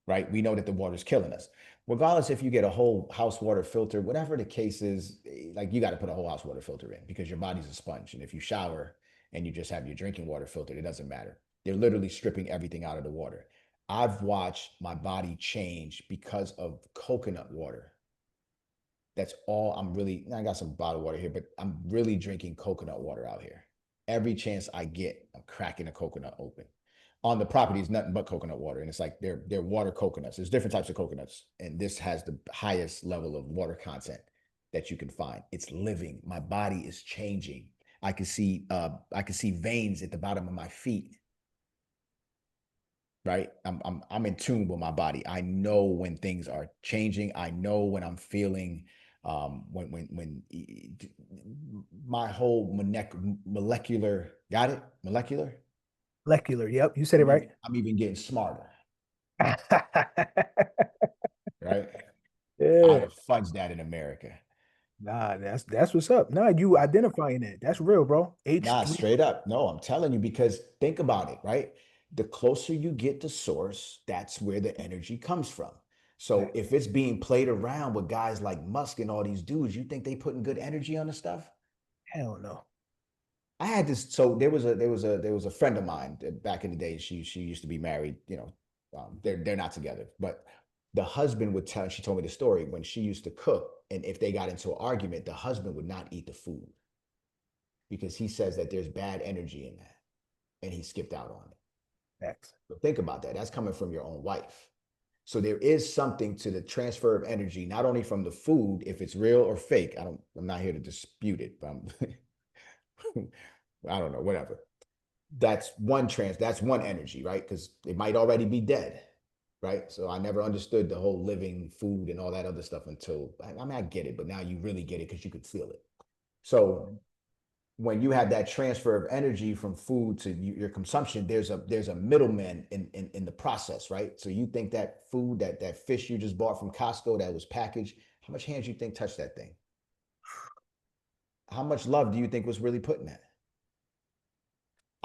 right? We know that the water's killing us. Regardless if you get a whole house water filter, whatever the case is, like you got to put a whole house water filter in because your body's a sponge. And if you shower and you just have your drinking water filtered, it doesn't matter. They're literally stripping everything out of the water. I've watched my body change because of coconut water. That's all I'm really, I got some bottled water here, but I'm really drinking coconut water out here. Every chance I get, I'm cracking a coconut open. On the property is nothing but coconut water. And it's like they're water coconuts. There's different types of coconuts. And this has the highest level of water content that you can find. It's living. My body is changing. I can see veins at the bottom of my feet, right? I'm in tune with my body. I know when things are changing. I know when I'm feeling when my whole molecular, got it? Molecular? Molecular. Yep, you said it right. I'm even getting smarter, right? I'd Yeah. have fudged that in America. Nah, that's what's up. Nah, you identifying that. That's real, bro. Nah, H3. straight up. No, I'm telling you, because think about it, right? The closer you get to source, that's where the energy comes from. So if it's being played around with guys like Musk and all these dudes, you think they putting good energy on the stuff? Hell no. I had this. So there was a friend of mine back in the day. She used to be married. They're not together, but the husband would tell. She told me the story when she used to cook, and if they got into an argument, the husband would not eat the food because he says that there's bad energy in that, and he skipped out on it. Facts. But think about that. That's coming from your own wife. So there is something to the transfer of energy, not only from the food, if it's real or fake. I'm not here to dispute it, but I don't know, whatever. That's one energy, right? Because it might already be dead, right? So I never understood the whole living food and all that other stuff until I mean I get it, but now you really get it because you could feel it. So when you have that transfer of energy from food to your consumption, there's a middleman in the process, right? So you think that food, that fish you just bought from Costco that was packaged, how much hands you think touched that thing? How much love do you think was really put in that?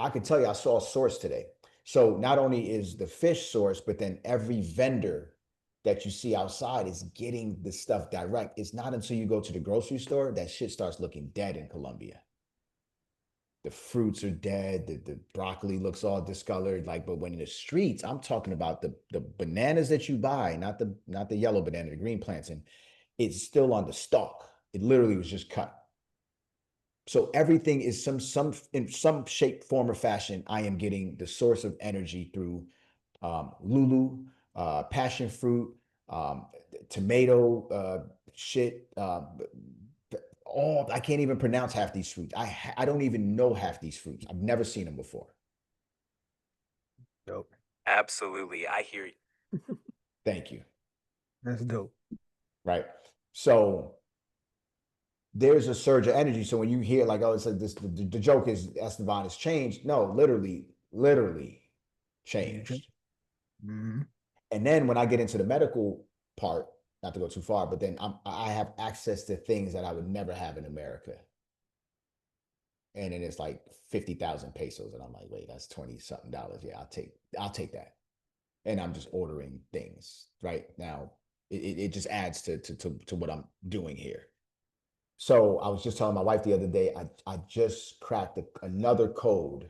I can tell you, I saw a source today. So not only is the fish source, but then every vendor that you see outside is getting the stuff direct. It's not until you go to the grocery store that shit starts looking dead in Colombia. The fruits are dead, the broccoli looks all discolored. Like, but when in the streets, I'm talking about the bananas that you buy, not the yellow banana, the green plantain, it's still on the stalk. It literally was just cut. So everything is some in some shape, form, or fashion. I am getting the source of energy through Lulu, passion fruit, tomato, shit. All I can't even pronounce half these fruits. I don't even know half these fruits. I've never seen them before. Dope. Absolutely. I hear you. Thank you. That's dope. Right. So there's a surge of energy. So when you hear like, oh, it's like this, the joke is Esteban has changed. No, literally changed. Mm-hmm. And then when I get into the medical part, not to go too far, but then I have access to things that I would never have in America. And then it's like 50,000 pesos. And I'm like, wait, that's 20 something dollars. Yeah, I'll take that. And I'm just ordering things right now. It just adds to what I'm doing here. So I was just telling my wife the other day, I just cracked another code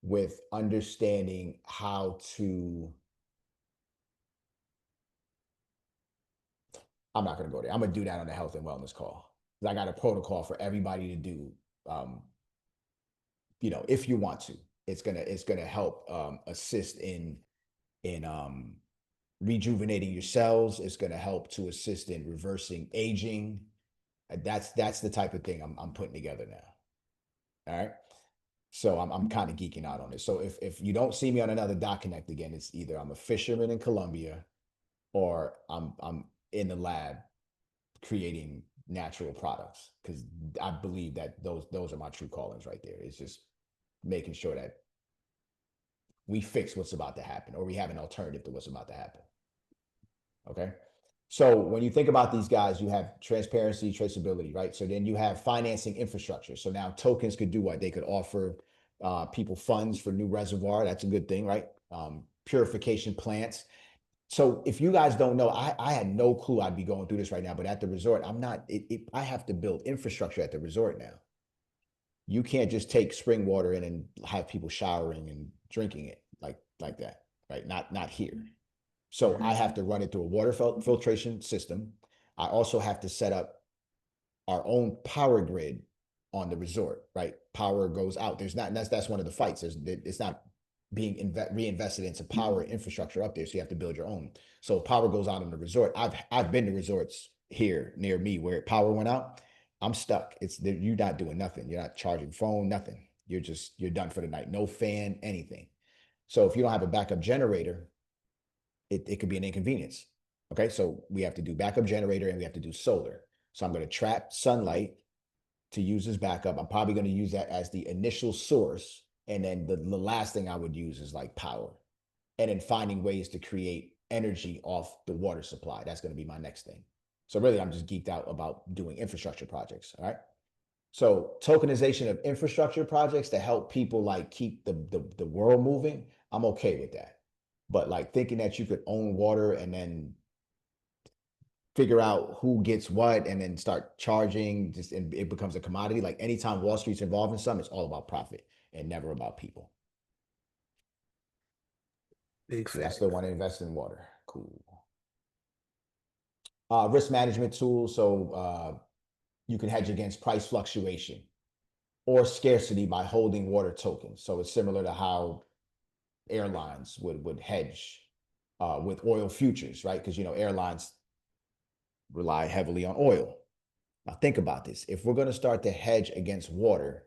with understanding how to. I'm not going to go there. I'm going to do that on the health and wellness call. I got a protocol for everybody to do. If you want to, it's gonna help assist in rejuvenating your cells. It's going to help to assist in reversing aging. That's the type of thing I'm putting together now. All right. So I'm kind of geeking out on it. So if you don't see me on another Dot Connect again, it's either I'm a fisherman in Colombia or I'm in the lab creating natural products, because I believe that those are my true callings right there. It's just making sure that we fix what's about to happen, or we have an alternative to what's about to happen. Okay. So when you think about these guys, you have transparency, traceability, right? So then you have financing infrastructure. So now tokens could do what? They could offer people funds for new reservoir. That's a good thing, right? Purification plants. So if you guys don't know, I had no clue I'd be going through this right now, but at the resort, I have to build infrastructure at the resort now. You can't just take spring water in and have people showering and drinking it like that, right? Not here. So I have to run it through a water filtration system. I also have to set up our own power grid on the resort, right? Power goes out. That's one of the fights. It's not being reinvested into power infrastructure up there. So you have to build your own. So power goes out on the resort. I've been to resorts here near me where power went out. I'm stuck. You're not doing nothing. You're not charging phone, nothing. You're done for the night. No fan, anything. So if you don't have a backup generator, it could be an inconvenience. Okay, so we have to do backup generator and we have to do solar. So I'm going to trap sunlight to use as backup. I'm probably going to use that as the initial source. And then the last thing I would use is like power. And then finding ways to create energy off the water supply. That's going to be my next thing. So really, I'm just geeked out about doing infrastructure projects. All right. So tokenization of infrastructure projects to help people like keep the world moving, I'm okay with that. But like thinking that you could own water and then figure out who gets what and then start charging, and it becomes a commodity. Like anytime Wall Street's involved in something, it's all about profit and never about people. Big So I fact. still want to invest in water. Cool. Risk management tools. So you can hedge against price fluctuation or scarcity by holding water tokens. So it's similar to how airlines would hedge with oil futures, right? Because airlines rely heavily on oil. Now think about this. If we're going to start to hedge against water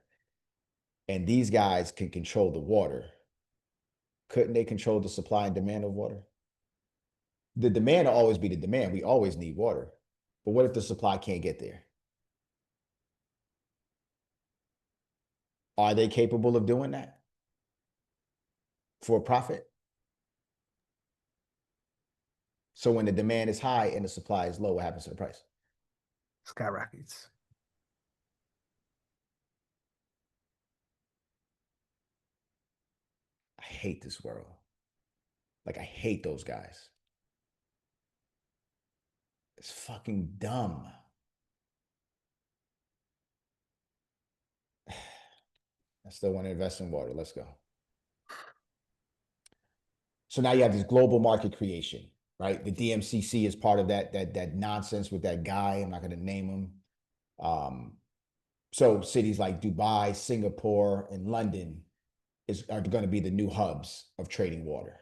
and these guys can control the water, couldn't they control the supply and demand of water? The demand will always be the demand. We always need water. But what if the supply can't get there? Are they capable of doing that for a profit? So when the demand is high and the supply is low, what happens to the price? Skyrockets. I hate this world. Like, I hate those guys. It's fucking dumb. I still want to invest in water. Let's go. So now you have this global market creation, right? The DMCC is part of that nonsense with that guy. I'm not going to name him. So cities like Dubai, Singapore, and London are going to be the new hubs of trading water.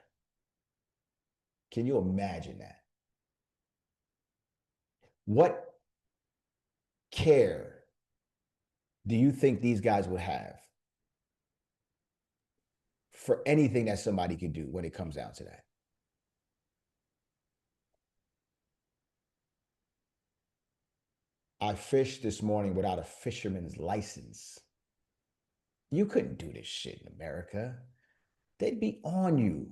Can you imagine that? What care do you think these guys would have for anything that somebody could do when it comes down to that? I fished this morning without a fisherman's license. You couldn't do this shit in America. They'd be on you.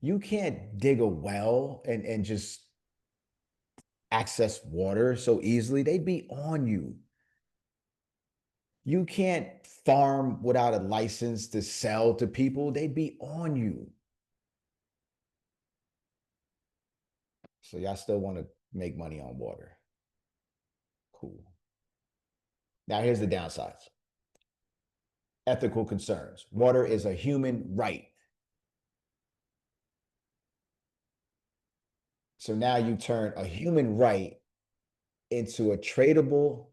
You can't dig a well and just access water so easily. They'd be on you. You can't farm without a license to sell to people. They'd be on you. So y'all still want to make money on water. Cool. Now here's the downsides. Ethical concerns. Water is a human right. So now you turn a human right into a tradable,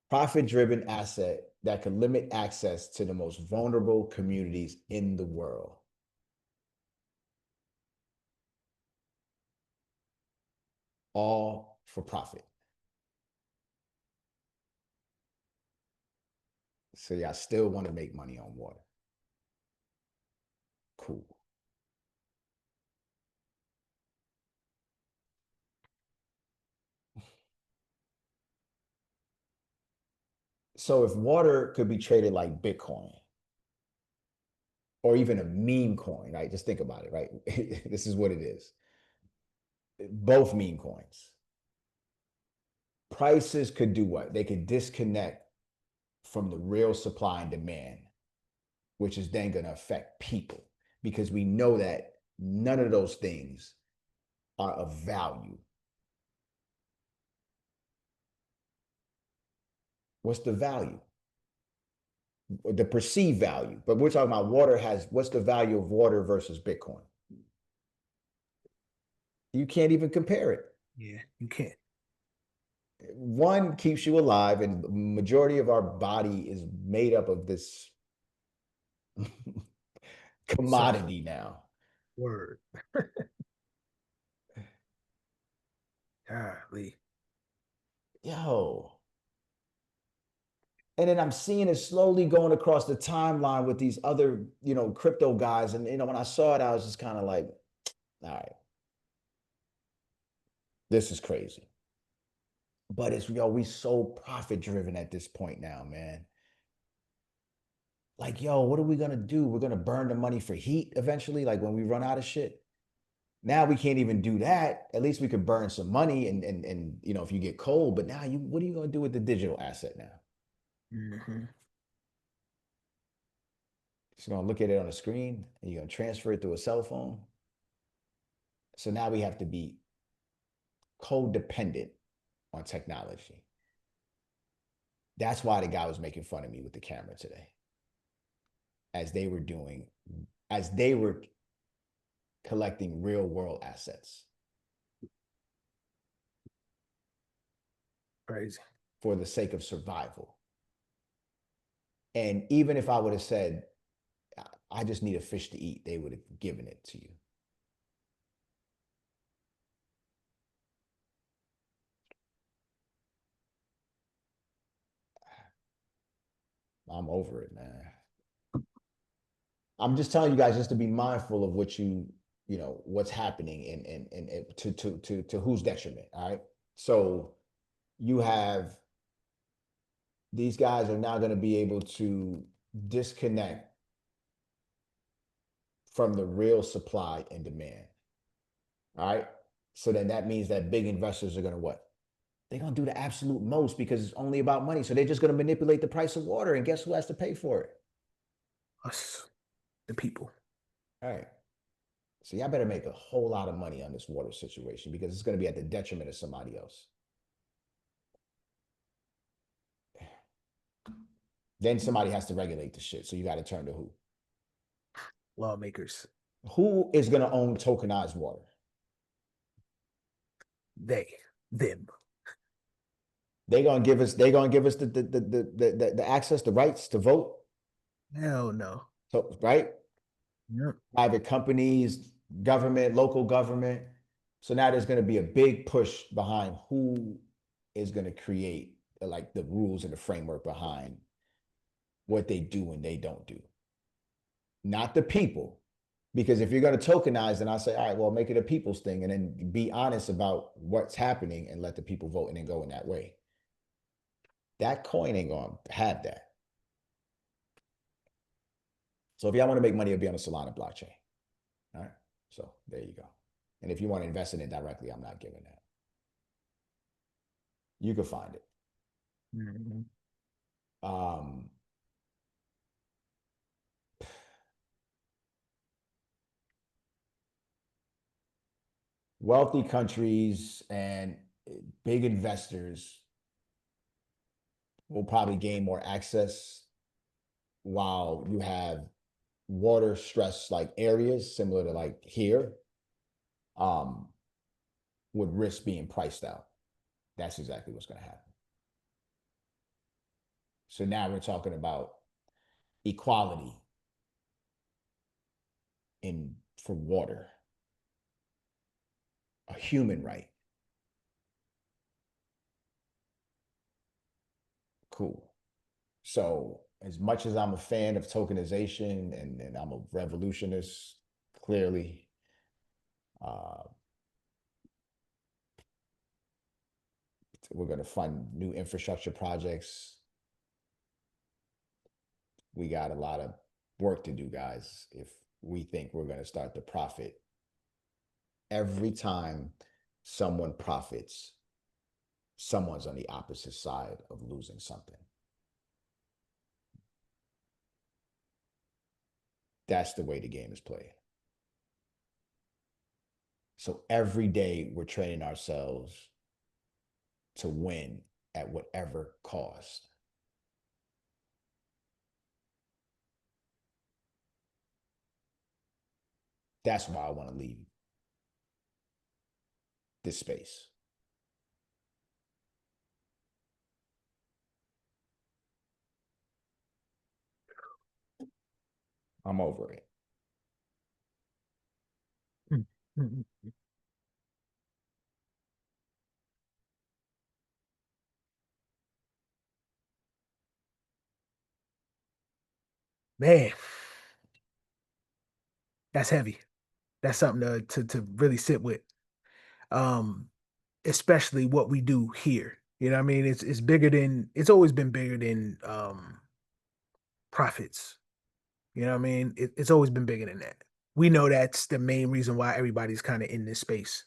profit-driven asset that can limit access to the most vulnerable communities in the world. all for profit. So y'all still want to make money on water. Cool. So if water could be traded like Bitcoin or even a meme coin, right? Just think about it, right? This is what it is. Both meme coins. Prices could do what? They could disconnect from the real supply and demand, which is then going to affect people because we know that none of those things are of value. What's the value? The perceived value. But we're talking about water has, what's the value of water versus Bitcoin? You can't even compare it. Yeah, you can't. One keeps you alive, and the majority of our body is made up of this commodity now. Word. Golly. Yo. And then I'm seeing it slowly going across the timeline with these other, crypto guys. And, when I saw it, I was just kind of like, all right, this is crazy. But it's, we so profit driven at this point now, man. Like, yo, what are we going to do? We're going to burn the money for heat eventually, like when we run out of shit. Now we can't even do that. At least we could burn some money and if you get cold, but now what are you going to do with the digital asset now? Mm-hmm. Just going to look at it on a screen and you're going to transfer it through a cell phone. So now we have to be codependent on technology. That's why the guy was making fun of me with the camera today. As they were collecting real world assets. Crazy. For the sake of survival. And even if I would have said, I just need a fish to eat, they would have given it to you. I'm over it, man. I'm just telling you guys just to be mindful of what what's happening and to whose detriment. All right. So you have these guys are now going to be able to disconnect from the real supply and demand. All right. So then that means that big investors are going to what? They're going to do the absolute most because it's only about money. So they're just going to manipulate the price of water. And guess who has to pay for it? Us, the people. All right. So y'all better make a whole lot of money on this water situation because it's going to be at the detriment of somebody else. Then somebody has to regulate the shit. So you got to turn to who? Lawmakers. Who is going to own tokenized water? Them. They're gonna give us the access, the rights to vote. Hell no. So right? Yep. Private companies, government, local government. So now there's going to be a big push behind who is going to create like the rules and the framework behind what they do and they don't do. Not the people. Because if you're going to tokenize, then I say, all right, well, make it a people's thing and then be honest about what's happening and let the people vote and then go in that way. That coin ain't going to have that. So if y'all want to make money, it'll be on the Solana blockchain. All right. So there you go. And if you want to invest in it directly, I'm not giving that. You can find it. Mm-hmm. Wealthy countries and big investors will probably gain more access while you have water stress like areas similar to like here would risk being priced out. That's exactly what's going to happen. So now we're talking about equality for water, a human right. Cool. So as much as I'm a fan of tokenization and I'm a revolutionist, clearly, uh, we're going to fund new infrastructure projects. We got a lot of work to do, guys, if we think we're going to start to profit. Every time someone profits, someone's on the opposite side of losing something. That's the way the game is played. So every day we're training ourselves to win at whatever cost. That's why I want to leave this space. I'm over it. Man, that's heavy. That's something to really sit with. Um, Especially what we do here. You know what I mean? It's bigger than it's always been bigger than profits. You know what I mean? It's always been bigger than that. We know that's the main reason why everybody's kind of in this space,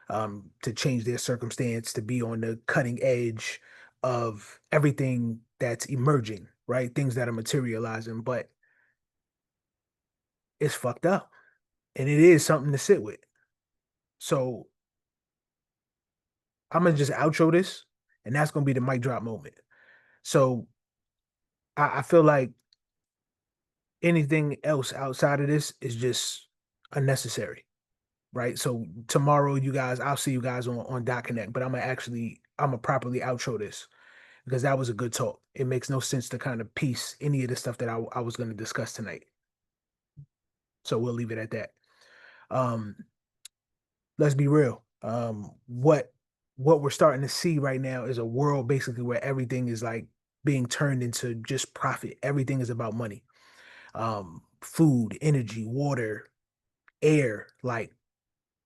to change their circumstance, to be on the cutting edge of everything that's emerging, right? Things that are materializing, but it's fucked up. And it is something to sit with. So I'm gonna just outro this, and that's gonna be the mic drop moment. So I feel like anything else outside of this is just unnecessary, right? So tomorrow, you guys, I'll see you guys on Dot Connect, but I'm gonna properly outro this because that was a good talk. It makes no sense to kind of piece any of the stuff that I was going to discuss tonight. So we'll leave it at that. Um, let's be real. What we're starting to see right now is a world basically where everything is like being turned into just profit. Everything is about money. Food, energy, water, air, like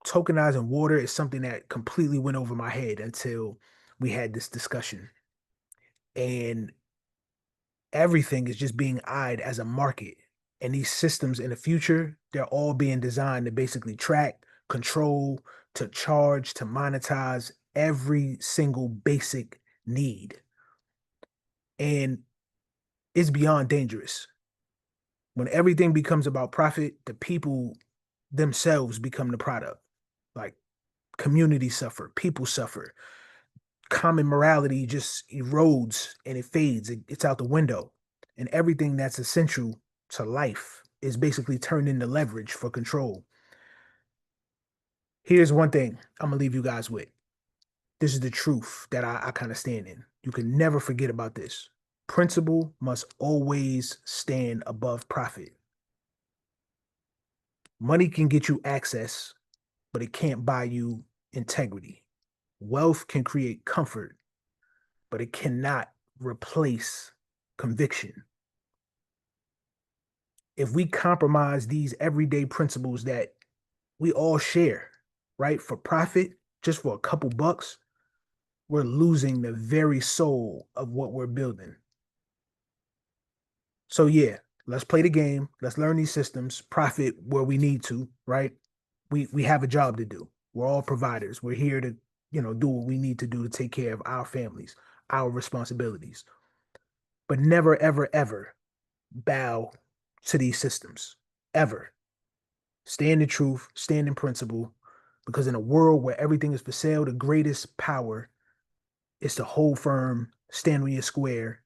tokenizing water is something that completely went over my head until we had this discussion. And everything is just being eyed as a market. And these systems in the future, they're all being designed to basically track, control, to charge, to monetize every single basic need. And it's beyond dangerous. When everything becomes about profit, the people themselves become the product. Like communities suffer, people suffer, common morality just erodes and it fades. It's out the window. And everything that's essential to life is basically turned into leverage for control. Here's one thing I'm going to leave you guys with. This is the truth that I kind of stand in. You can never forget about this. Principle must always stand above profit. Money can get you access, but it can't buy you integrity. Wealth can create comfort, but it cannot replace conviction. If we compromise these everyday principles that we all share, right, for profit, just for a couple bucks, we're losing the very soul of what we're building. So, yeah, let's play the game. Let's learn these systems, profit where we need to, right? We have a job to do. We're all providers. We're here to, do what we need to do to take care of our families, our responsibilities. But never, ever, ever bow to these systems, ever. Stand in truth, stand in principle, because in a world where everything is for sale, the greatest power is to hold firm, stand on your square,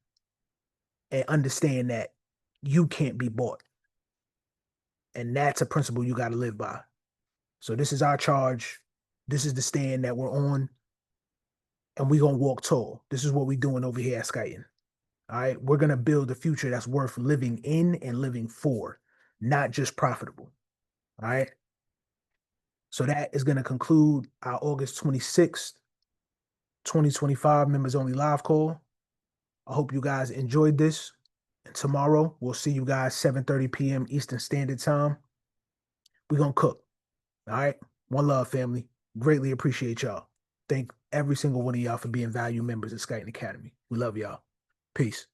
and understand that you can't be bought. And that's a principle you got to live by. So this is our charge. This is the stand that we're on, and we're going to walk tall. This is what we're doing over here at Skyton. All right. We're going to build a future that's worth living in and living for, not just profitable. All right. So that is going to conclude our August 26th, 2025 members only live call. I hope you guys enjoyed this. And tomorrow we'll see you guys 7:30 p.m. Eastern Standard Time. We're gonna cook. All right. One love, family. Greatly appreciate y'all. Thank every single one of y'all for being value members of Skyton Academy. We love y'all. Peace.